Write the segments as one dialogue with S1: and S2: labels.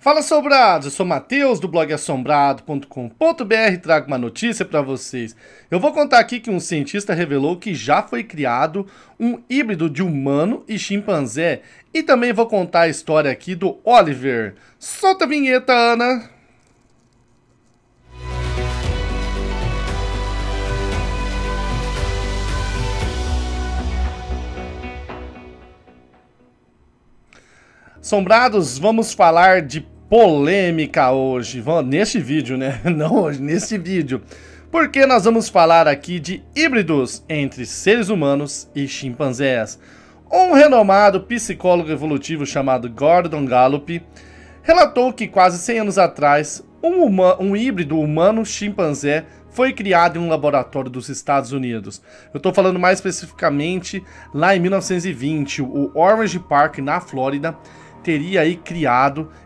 S1: Fala, assombrados! Eu sou Matheus do blog assombrado.com.br, trago uma notícia para vocês. Eu vou contar aqui que um cientista revelou que já foi criado um híbrido de humano e chimpanzé, e também vou contar a história aqui do Oliver. Solta a vinheta, Ana! Assombrados, vamos falar de polêmica hoje, neste vídeo, né? Não hoje, neste vídeo. Porque nós vamos falar aqui de híbridos entre seres humanos e chimpanzés. Um renomado psicólogo evolutivo chamado Gordon Gallup relatou que quase 100 anos atrás, um híbrido humano-chimpanzé foi criado em um laboratório dos Estados Unidos. Eu estou falando mais especificamente lá em 1920, o Orange Park, na Flórida, teria aí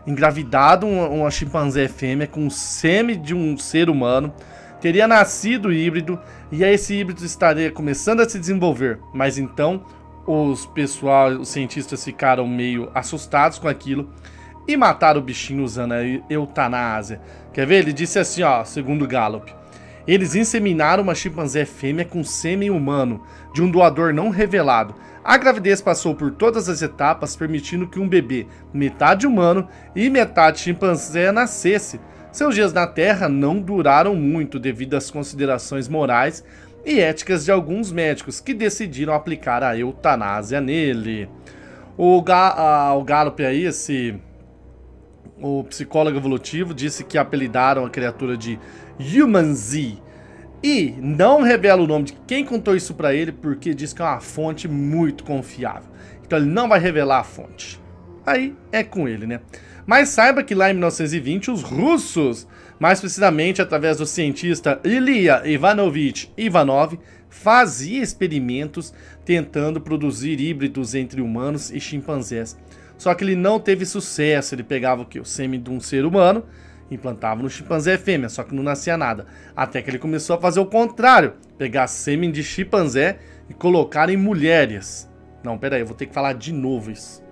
S1: engravidado uma chimpanzé fêmea com o sêmen de um ser humano, teria nascido híbrido, e aí esse híbrido estaria começando a se desenvolver. Mas então os cientistas ficaram meio assustados com aquilo e mataram o bichinho usando a eutanásia. Quer ver? Ele disse assim, ó, segundo Gallup: eles inseminaram uma chimpanzé fêmea com sêmen humano, de um doador não revelado. A gravidez passou por todas as etapas, permitindo que um bebê, metade humano e metade chimpanzé, nascesse. Seus dias na Terra não duraram muito devido às considerações morais e éticas de alguns médicos que decidiram aplicar a eutanásia nele. O Gallup aí, o psicólogo evolutivo, disse que apelidaram a criatura de Human Z. E não revela o nome de quem contou isso pra ele, porque diz que é uma fonte muito confiável. Então ele não vai revelar a fonte. Aí é com ele, né? Mas saiba que lá em 1920 os russos, mais precisamente através do cientista Ilya Ivanovich Ivanov, fazia experimentos tentando produzir híbridos entre humanos e chimpanzés. Só que ele não teve sucesso. Ele pegava o sêmen de um ser humano, implantava no chimpanzé fêmea, só que não nascia nada. Até que ele começou a fazer o contrário, pegar sêmen de chimpanzé e colocar em mulheres. Não, pera aí, eu vou ter que falar de novo isso.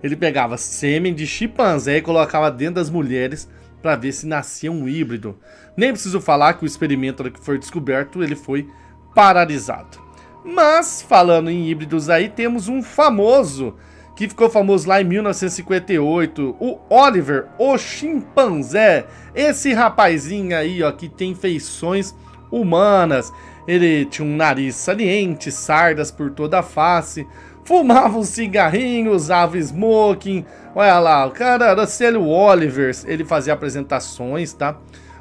S1: Ele pegava sêmen de chimpanzé e colocava dentro das mulheres para ver se nascia um híbrido. Nem preciso falar que o experimento que foi descoberto, ele foi paralisado. Mas, falando em híbridos aí, temos um famoso que ficou famoso lá em 1958, o Oliver, o chimpanzé. Esse rapazinho aí, ó, que tem feições humanas. Ele tinha um nariz saliente, sardas por toda a face, fumava um cigarrinho, usava smoking. Olha lá, o cara era o Oliver, ele fazia apresentações, tá?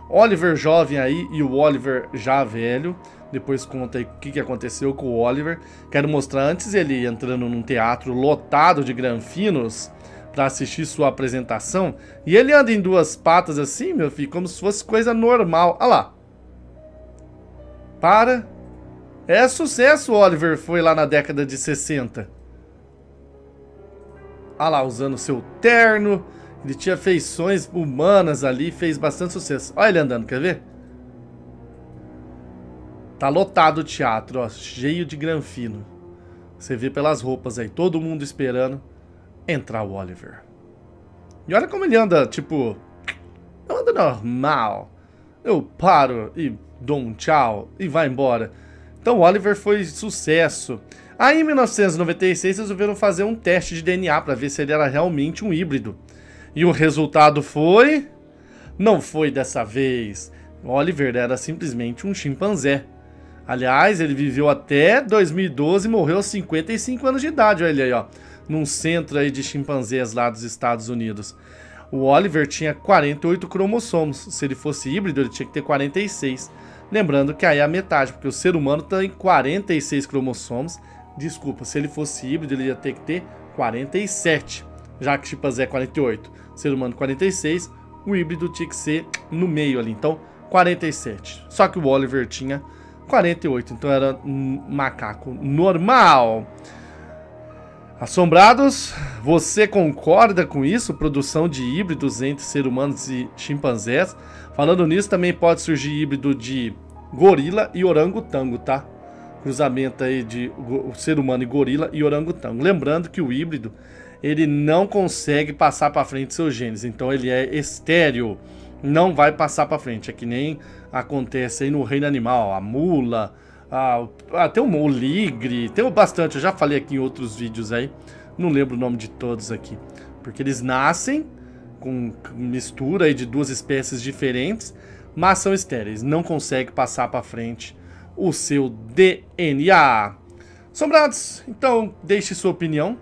S1: Oliver jovem aí e o Oliver já velho. Depois conta aí o que aconteceu com o Oliver. Quero mostrar antes ele entrando num teatro lotado de granfinos para assistir sua apresentação. E ele anda em duas patas assim, meu filho, como se fosse coisa normal. Olha lá. Para. É sucesso, o Oliver foi lá na década de 60. Olha lá, usando seu terno. Ele tinha feições humanas ali, fez bastante sucesso. Olha ele andando, quer ver? Tá lotado o teatro, ó, cheio de granfino. Você vê pelas roupas aí, todo mundo esperando entrar o Oliver. E olha como ele anda, tipo, eu ando normal. Eu paro e dou um tchau e vai embora. Então o Oliver foi sucesso. Aí em 1996 resolveram fazer um teste de DNA para ver se ele era realmente um híbrido. E o resultado foi... Não foi dessa vez. O Oliver era simplesmente um chimpanzé. Aliás, ele viveu até 2012 e morreu aos 55 anos de idade, olha ele aí, ó, num centro aí de chimpanzés lá dos Estados Unidos. O Oliver tinha 48 cromossomos, se ele fosse híbrido ele tinha que ter 46. Lembrando que aí é a metade, porque o ser humano tem 46 cromossomos, desculpa, se ele fosse híbrido ele ia ter que ter 47, já que chimpanzé é 48, ser humano 46, o híbrido tinha que ser no meio ali, então 47. Só que o Oliver tinha 48, então era um macaco normal. Assombrados, você concorda com isso? Produção de híbridos entre seres humanos e chimpanzés. Falando nisso, também pode surgir híbrido de gorila e orangotango, tá? Cruzamento aí de ser humano e gorila e orangotango. Lembrando que o híbrido, ele não consegue passar para frente seus genes. Então ele é estéril, não vai passar para frente. É que nem acontece aí no reino animal, a mula, tem o ligre, tem bastante. Eu já falei aqui em outros vídeos aí, não lembro o nome de todos aqui. Porque eles nascem com mistura aí de duas espécies diferentes, mas são estéreis, não consegue passar para frente o seu DNA. Sombrados, então deixe sua opinião.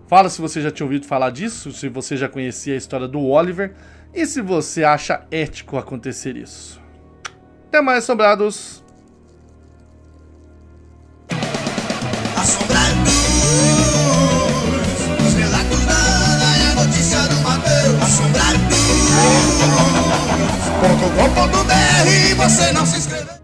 S1: Fala se você já tinha ouvido falar disso, se você já conhecia a história do Oliver e se você acha ético acontecer isso. Até mais, Sombrados!
S2: Assombrados, os relatos da Ana e a notícia do Mateus. Assombrados.com.br, você não se inscreveu.